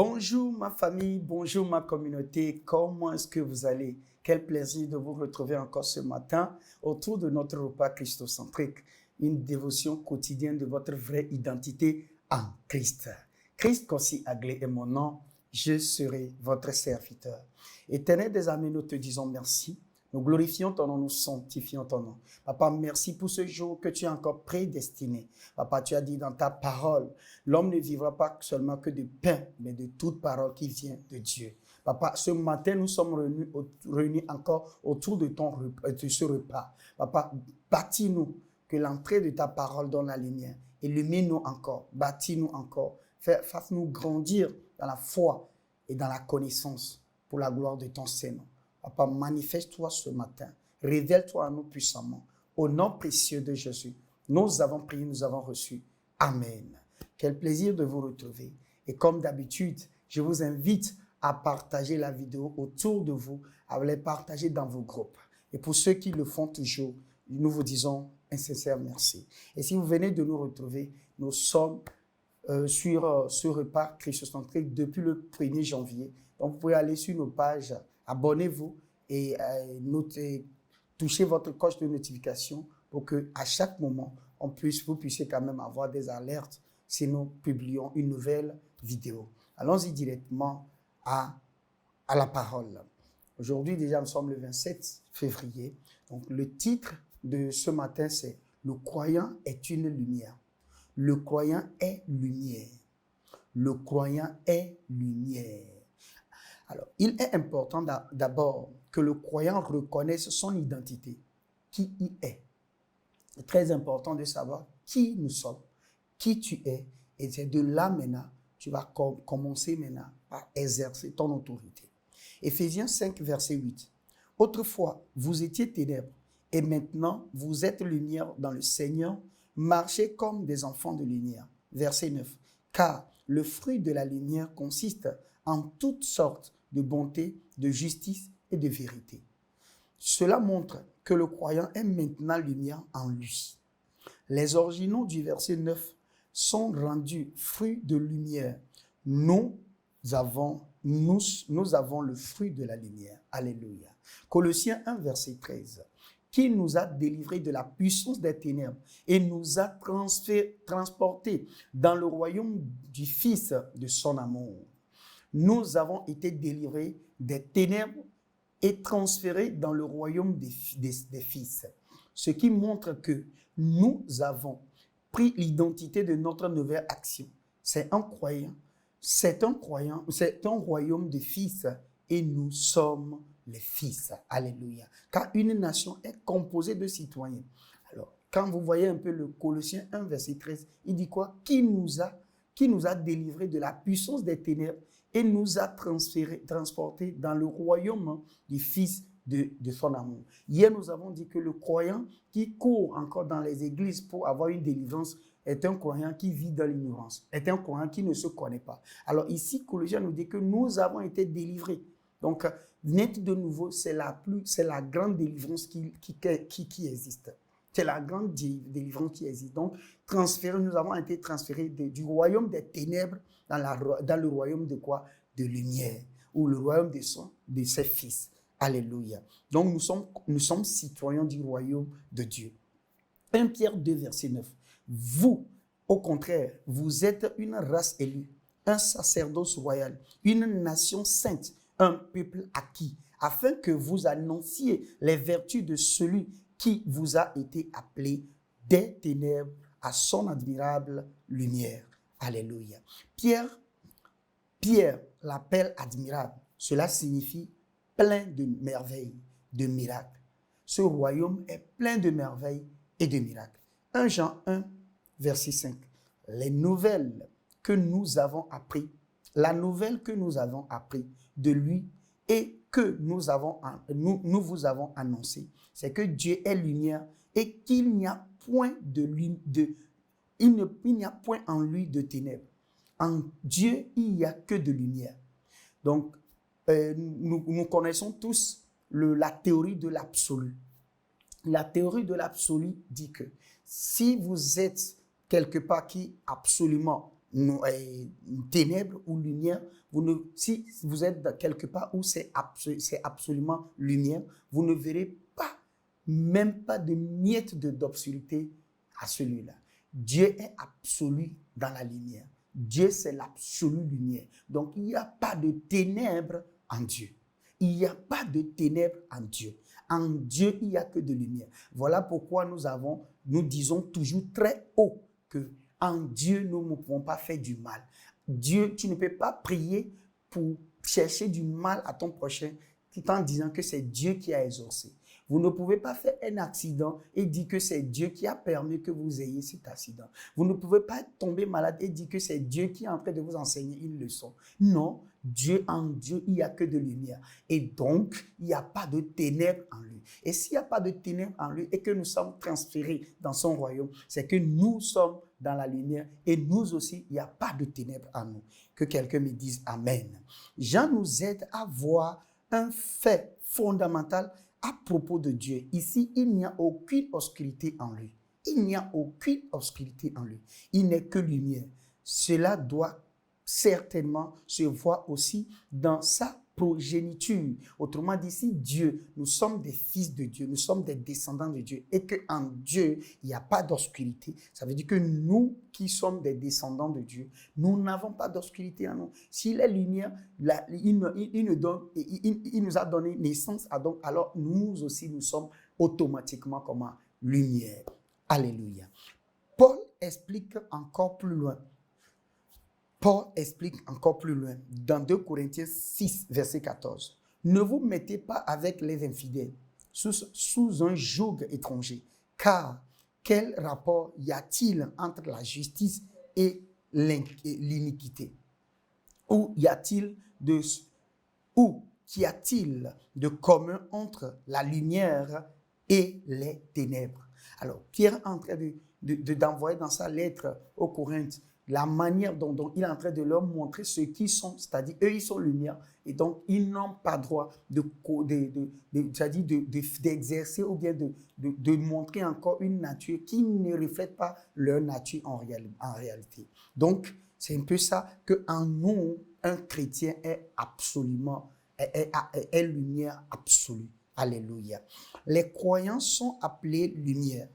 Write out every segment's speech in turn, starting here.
Bonjour ma famille, bonjour ma communauté, comment est-ce que vous allez? Quel plaisir de vous retrouver encore ce matin autour de notre repas christocentrique, une dévotion quotidienne de votre vraie identité en Christ. Christ Kossi Aglé est mon nom, je serai votre serviteur. Éternel des amis, nous te disons merci. Nous glorifions ton nom, nous sanctifions ton nom. Papa, merci pour ce jour que tu as encore prédestiné. Papa, tu as dit dans ta parole, l'homme ne vivra pas seulement que de pain, mais de toute parole qui vient de Dieu. Papa, ce matin, nous sommes réunis encore autour de ce repas. Papa, bâtis-nous, que l'entrée de ta parole donne la lumière. Illumine-nous encore, bâtis-nous encore. Fasse-nous grandir dans la foi et dans la connaissance pour la gloire de ton Saint-Nom. Papa, manifeste-toi ce matin. Révèle-toi à nous puissamment. Au nom précieux de Jésus, nous avons prié, nous avons reçu. Amen. Quel plaisir de vous retrouver. Et comme d'habitude, je vous invite à partager la vidéo autour de vous, à la partager dans vos groupes. Et pour ceux qui le font toujours, nous vous disons un sincère merci. Et si vous venez de nous retrouver, nous sommes sur ce repas christocentrique depuis le 1er janvier. Donc, vous pouvez aller sur nos pages, abonnez-vous et touchez votre cloche de notification pour qu'à chaque moment, vous puissiez quand même avoir des alertes si nous publions une nouvelle vidéo. Allons-y directement à la parole. Aujourd'hui, déjà, nous sommes le 27 février. Donc, le titre de ce matin, c'est « Le croyant est une lumière ». Le croyant est lumière. Le croyant est lumière. Alors, il est important d'abord que le croyant reconnaisse son identité, qui il est. C'est très important de savoir qui nous sommes, qui tu es. Et c'est de là maintenant, tu vas commencer maintenant à exercer ton autorité. Éphésiens 5, verset 8. Autrefois, vous étiez ténèbres, et maintenant, vous êtes lumière dans le Seigneur. Marchez comme des enfants de lumière. Verset 9. Car le fruit de la lumière consiste en toutes sortes de bonté, de justice et de vérité. Cela montre que le croyant est maintenant lumière en lui. Les originaux du verset 9 sont rendus fruits de lumière. Nous avons le fruit de la lumière. Alléluia. Colossiens 1, verset 13. Qui nous a délivrés de la puissance des ténèbres et nous a transportés dans le royaume du Fils de son amour. Nous avons été délivrés des ténèbres et transférés dans le royaume des fils. Ce qui montre que nous avons pris l'identité de notre nouvelle action. C'est un royaume de fils et nous sommes les fils. Alléluia. Car une nation est composée de citoyens. Alors, quand vous voyez un peu le Colossiens 1, verset 13, il dit quoi? Qui nous a délivrés de la puissance des ténèbres et nous a transportés dans le royaume du Fils de son amour. Hier, nous avons dit que le croyant qui court encore dans les églises pour avoir une délivrance est un croyant qui vit dans l'ignorance, est un croyant qui ne se connaît pas. Alors ici, Colossiens nous dit que nous avons été délivrés. Donc, naître de nouveau, c'est la grande délivrance qui existe. C'est la grande délivrance qui existe. Donc, nous avons été transférés du royaume des ténèbres dans le royaume de quoi? De lumière, ou le royaume de ses fils. Alléluia. Donc, nous sommes citoyens du royaume de Dieu. 1 Pierre 2, verset 9. Vous, au contraire, vous êtes une race élue, un sacerdoce royal, une nation sainte, un peuple acquis, afin que vous annonciez les vertus de celui qui vous a été appelé des ténèbres à son admirable lumière. Alléluia. Pierre l'appelle admirable. Cela signifie plein de merveilles, de miracles. Ce royaume est plein de merveilles et de miracles. 1 Jean 1, verset 5. La nouvelle que nous avons appris de lui et que nous vous avons annoncé, c'est que Dieu est lumière et qu'il n'y a point en lui de ténèbres. En Dieu, il n'y a que de lumière. Donc, nous connaissons tous la théorie de l'absolu. La théorie de l'absolu dit que si vous êtes quelque part qui absolument ténèbres ou lumière, si vous êtes quelque part où c'est absolument lumière, vous ne verrez même pas de miettes d'obscurité à celui-là. Dieu est absolu dans la lumière. Dieu, c'est l'absolue lumière. Donc, il n'y a pas de ténèbres en Dieu. Il n'y a pas de ténèbres en Dieu. En Dieu, il n'y a que de lumière. Voilà pourquoi nous disons toujours très haut que en Dieu, nous ne pouvons pas faire du mal. Dieu, tu ne peux pas prier pour chercher du mal à ton prochain tout en disant que c'est Dieu qui a exaucé. Vous ne pouvez pas faire un accident et dire que c'est Dieu qui a permis que vous ayez cet accident. Vous ne pouvez pas tomber malade et dire que c'est Dieu qui est en train de vous enseigner une leçon. Non, en Dieu, il n'y a que de lumière. Et donc, il n'y a pas de ténèbres en lui. Et s'il n'y a pas de ténèbres en lui et que nous sommes transférés dans son royaume, c'est que nous sommes dans la lumière et nous aussi, il n'y a pas de ténèbres en nous. Que quelqu'un me dise Amen. Jean nous aide à voir un fait fondamental à propos de Dieu. Ici, il n'y a aucune obscurité en lui. Il n'y a aucune obscurité en lui. Il n'est que lumière. Cela doit certainement se voir aussi dans sa progéniture. Autrement dit, si Dieu, nous sommes des fils de Dieu, nous sommes des descendants de Dieu et qu'en Dieu, il n'y a pas d'obscurité, ça veut dire que nous qui sommes des descendants de Dieu, nous n'avons pas d'obscurité en nous. S'il est lumière, il nous a donné naissance, alors nous aussi, nous sommes automatiquement comme lumière. Alléluia. Paul explique encore plus loin. Dans 2 Corinthiens 6, verset 14. Ne vous mettez pas avec les infidèles sous un joug étranger, car quel rapport y a-t-il entre la justice et l'iniquité? Ou qu'y a-t-il de commun entre la lumière et les ténèbres? Alors, Pierre est en train d'envoyer dans sa lettre aux Corinthiens la manière dont il est en train de leur montrer ce qu'ils sont, c'est-à-dire eux, ils sont lumière, et donc ils n'ont pas droit d'exercer ou bien de montrer encore une nature qui ne reflète pas leur nature en réalité. Donc, c'est un peu ça qu'en nous, un chrétien est absolument, est lumière absolue. Alléluia. Les croyants sont appelés lumière.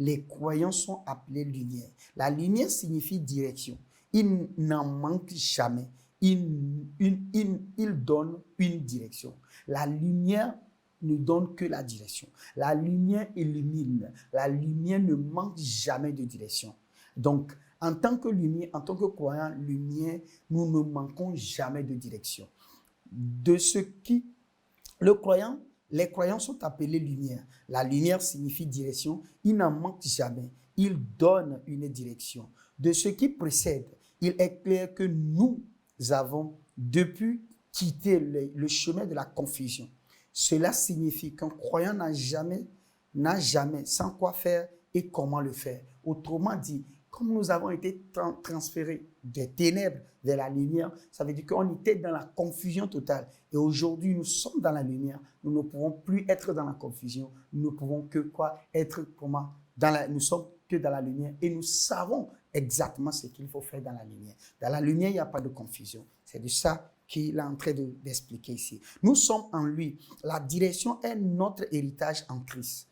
Les croyants sont appelés lumière. La lumière signifie direction. Il n'en manque jamais. Il donne une direction. La lumière ne donne que la direction. La lumière illumine. La lumière ne manque jamais de direction. Donc, en tant que lumière, en tant que croyant lumière, nous ne manquons jamais de direction. Les croyants sont appelés lumière. La lumière signifie direction. Il n'en manque jamais. Il donne une direction. De ce qui précède, il est clair que nous avons depuis quitté le chemin de la confusion. Cela signifie qu'un croyant n'a jamais sans quoi faire et comment le faire. Autrement dit, comme nous avons été transférés des ténèbres vers la lumière, ça veut dire qu'on était dans la confusion totale. Et aujourd'hui, nous sommes dans la lumière. Nous ne pouvons plus être dans la confusion. Nous ne pouvons que être comment? Nous sommes que dans la lumière et nous savons exactement ce qu'il faut faire dans la lumière. Dans la lumière, il n'y a pas de confusion. C'est de ça qu'il est en train d'expliquer ici. Nous sommes en lui. La direction est notre héritage en Christ.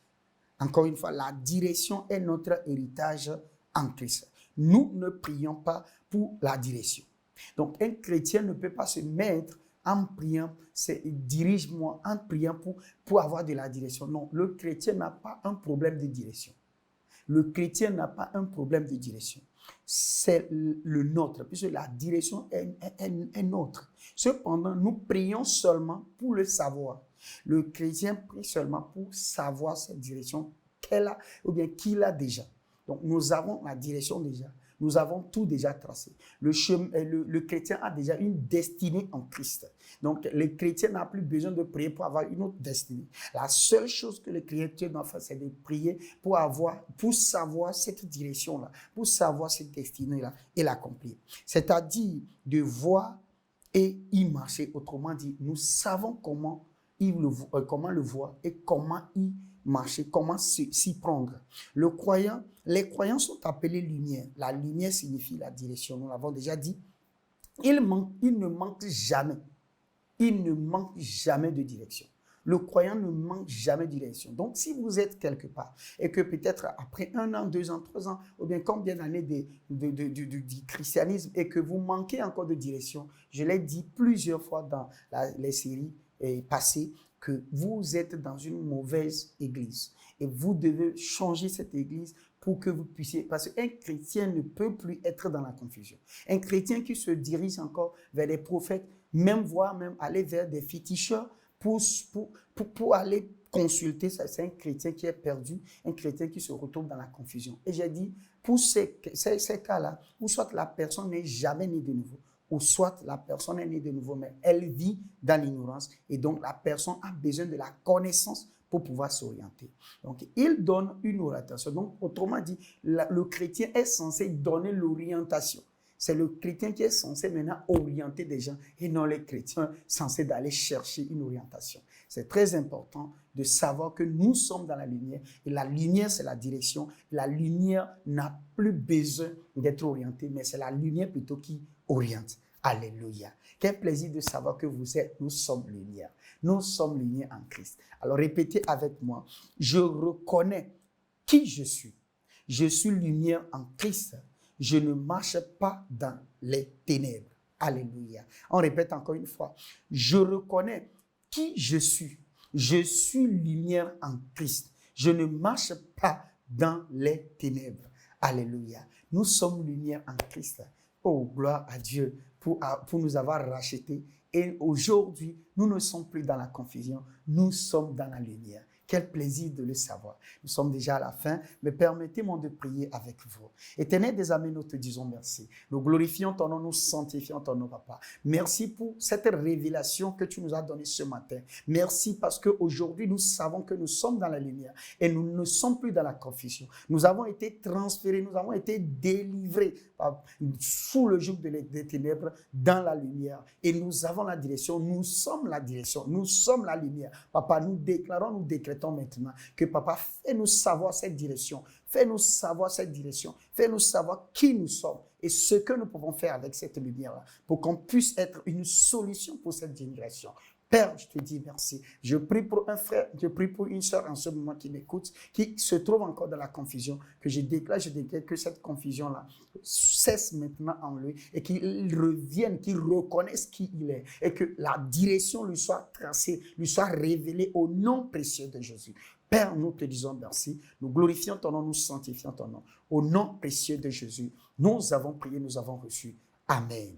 Encore une fois, la direction est notre héritage en Christ. Nous ne prions pas pour la direction. Donc, un chrétien ne peut pas se mettre en priant, dirige-moi, en priant pour avoir de la direction. Non, le chrétien n'a pas un problème de direction. Le chrétien n'a pas un problème de direction. C'est le nôtre, puisque la direction est nôtre. Cependant, nous prions seulement pour le savoir. Le chrétien prie seulement pour savoir cette direction qu'elle a ou bien qu'il a déjà. Donc, nous avons la direction déjà. Nous avons tout déjà tracé. Le chrétien a déjà une destinée en Christ. Donc, le chrétien n'a plus besoin de prier pour avoir une autre destinée. La seule chose que le chrétien doit faire, c'est de prier pour savoir cette direction-là, pour savoir cette destinée-là et l'accomplir. C'est-à-dire de voir et y marcher. Autrement dit, nous savons comment le voir et comment marcher, comment s'y prendre. Les croyants sont appelés lumière. La lumière signifie la direction. Nous l'avons déjà dit. Il ne manque jamais. Il ne manque jamais de direction. Le croyant ne manque jamais de direction. Donc, si vous êtes quelque part et que peut-être après 1 an, 2 ans, 3 ans, ou bien combien d'années du christianisme et que vous manquez encore de direction, je l'ai dit plusieurs fois dans les séries passées, que vous êtes dans une mauvaise église et vous devez changer cette église pour que vous puissiez, parce qu'un chrétien ne peut plus être dans la confusion. Un chrétien qui se dirige encore vers des prophètes, voire même aller vers des féticheurs, pour aller consulter, c'est un chrétien qui est perdu, un chrétien qui se retrouve dans la confusion. Et j'ai dit, pour ces cas-là, ou soit la personne n'est jamais née de nouveau, ou soit la personne est née de nouveau, mais elle vit dans l'ignorance, et donc la personne a besoin de la connaissance pour pouvoir s'orienter. Donc, il donne une orientation. Donc, autrement dit, le chrétien est censé donner l'orientation. C'est le chrétien qui est censé maintenant orienter des gens et non les chrétiens censés d'aller chercher une orientation. C'est très important de savoir que nous sommes dans la lumière et la lumière, c'est la direction. La lumière n'a plus besoin d'être orientée, mais c'est la lumière plutôt qui oriente. Alléluia. Quel plaisir de savoir que nous sommes lumière. Nous sommes lumière en Christ. Alors répétez avec moi, je reconnais qui je suis. Je suis lumière en Christ. Je ne marche pas dans les ténèbres. Alléluia. On répète encore une fois. Je reconnais qui je suis. Je suis lumière en Christ. Je ne marche pas dans les ténèbres. Alléluia. Nous sommes lumière en Christ. Oh, gloire à Dieu pour nous avoir rachetés. Et aujourd'hui, nous ne sommes plus dans la confusion. Nous sommes dans la lumière. Quel plaisir de le savoir. Nous sommes déjà à la fin, mais permettez-moi de prier avec vous. Éternel des amis, nous te disons merci. Nous glorifions ton nom, nous sanctifions ton nom, Papa. Merci pour cette révélation que tu nous as donnée ce matin. Merci parce qu'aujourd'hui, nous savons que nous sommes dans la lumière et nous ne sommes plus dans la confusion. Nous avons été transférés, nous avons été délivrés sous le joug des ténèbres dans la lumière. Et nous avons la direction, nous sommes la direction, nous sommes la lumière. Papa, nous déclarons maintenant que Papa, fais-nous savoir cette direction, fais-nous savoir cette direction, fais-nous savoir qui nous sommes et ce que nous pouvons faire avec cette lumière-là pour qu'on puisse être une solution pour cette génération. Père, je te dis merci. Je prie pour un frère, je prie pour une sœur en ce moment qui m'écoute, qui se trouve encore dans la confusion, que je déclare que cette confusion-là cesse maintenant en lui et qu'il revienne, qu'il reconnaisse qui il est et que la direction lui soit tracée, lui soit révélée au nom précieux de Jésus. Père, nous te disons merci. Nous glorifions ton nom, nous sanctifions ton nom. Au nom précieux de Jésus, nous avons prié, nous avons reçu. Amen.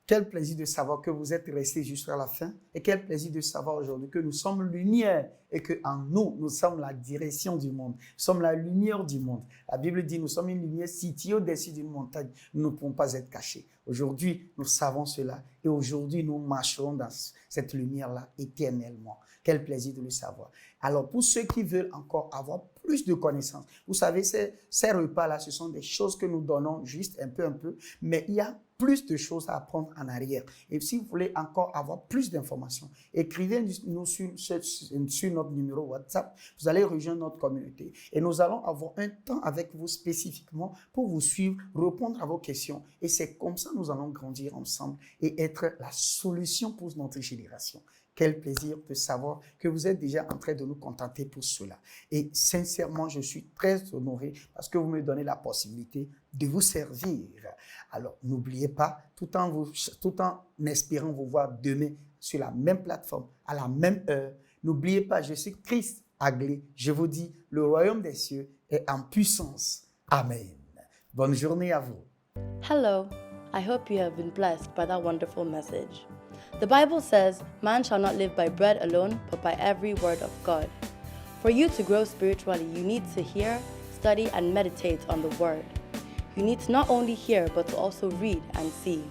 Quel plaisir de savoir que vous êtes restés jusqu'à la fin et quel plaisir de savoir aujourd'hui que nous sommes lumière et qu'en nous, nous sommes la direction du monde. Nous sommes la lumière du monde. La Bible dit, nous sommes une lumière située au-dessus d'une montagne. Nous ne pouvons pas être cachés. Aujourd'hui, nous savons cela et aujourd'hui, nous marcherons dans cette lumière-là éternellement. Quel plaisir de le savoir. Alors, pour ceux qui veulent encore avoir plus de connaissances, vous savez, ces repas-là, ce sont des choses que nous donnons juste un peu, mais il y a plus de choses à apprendre en arrière. Et si vous voulez encore avoir plus d'informations, écrivez-nous sur notre numéro WhatsApp. Vous allez rejoindre notre communauté. Et nous allons avoir un temps avec vous spécifiquement pour vous suivre, répondre à vos questions. Et c'est comme ça que nous allons grandir ensemble et être la solution pour notre génération. Quel plaisir de savoir que vous êtes déjà en train de nous contenter pour cela. Et sincèrement, je suis très honoré parce que vous me donnez la possibilité de vous servir. Alors, n'oubliez pas, tout en espérant vous voir demain sur la même plateforme, à la même heure, n'oubliez pas, je suis Christ Aglé. Je vous dis, le royaume des cieux est en puissance. Amen. Bonne journée à vous. Hello, I hope you have been blessed by that wonderful message. The Bible says, man shall not live by bread alone, but by every word of God. For you to grow spiritually, you need to hear, study, and meditate on the Word. You need to not only hear, but to also read and see.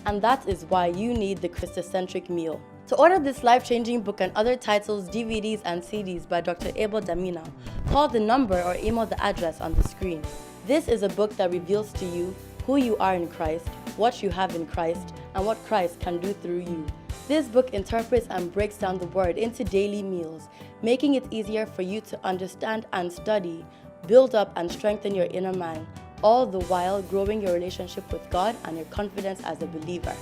And that is why you need the Christocentric meal. To order this life-changing book and other titles, DVDs, and CDs by Dr. Abel Damina, call the number or email the address on the screen. This is a book that reveals to you who you are in Christ, what you have in Christ, and what Christ can do through you. This book interprets and breaks down the Word into daily meals, making it easier for you to understand and study, build up and strengthen your inner man, all the while growing your relationship with God and your confidence as a believer.